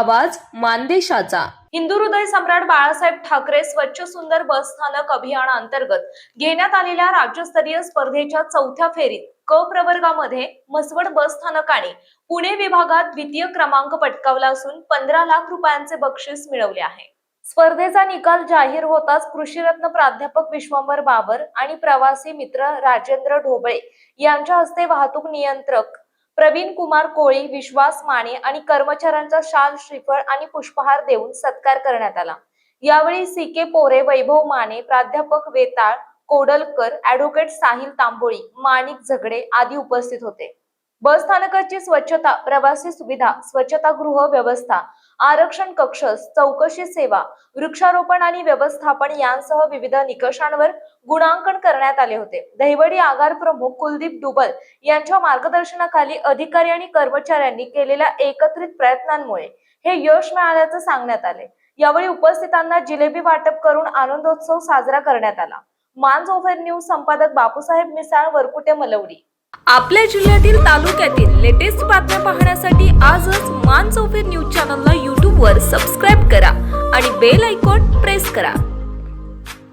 आवाज मानदेशाचा। हिंदू हृदय सम्राट बाळासाहेब ठाकरे स्वच्छ सुंदर बस स्थानक अभियानाअंतर्गत घेण्यात आलेल्या राज्यस्तरीय स्पर्धेच्या चौथ्या फेरीत क प्रवर्गामध्ये म्हसवड बस स्थानकाने पुणे विभागात द्वितीय क्रमांक पटकावला असून 15 लाख रुपयांचे बक्षीस मिळवले आहे। स्पर्धेचा निकाल जाहीर होताच कृषीरत्न प्राध्यापक विश्वंभर बाबर आणि प्रवासी मित्र राजेंद्र ढोबळे यांच्या हस्ते वाहतूक नियंत्रक प्रवीण कुमार कोळी, विश्वास माने आणि कर्मचाऱ्यांचा शाल, श्रीफळ आणि पुष्पहार देऊन सत्कार करण्यात आला। यावेळी सीके पोरे, वैभव माने, प्राध्यापक वेताळ कोडलकर, ॲडव्होकेट साहिल तांबोळी, माणिक झगडे आदी उपस्थित होते। बस स्थानकाची स्वच्छता, प्रवासी सुविधा, स्वच्छतागृह व्यवस्था, आरक्षण कक्ष, चौकशी सेवा, वृक्षारोपण आणि व्यवस्थापन यांसह विविध निकषांवर गुणांकन करण्यात आले होते। दहिवडी आगार प्रमुख कुलदीप दुबल यांच्या मार्गदर्शनाखाली अधिकारी आणि कर्मचाऱ्यांनी केलेल्या एकत्रित प्रयत्नांमुळे हे यश मिळाल्याचं सांगण्यात आले। यावेळी उपस्थितांना जिलेबी वाटप करून आनंदोत्सव साजरा करण्यात आला। मानसोफर न्यूज संपादक बापूसाहेब मिसाळ, वरकुटे, मलवडी। आपल्या जिल्ह्यातील तालुक्यातील लेटेस्ट बातम्या पाहण्यासाठी आजच मानसोफर न्यूज चॅनलला YouTube वर सबस्क्राईब करा आणि बेल आयकॉन प्रेस करा।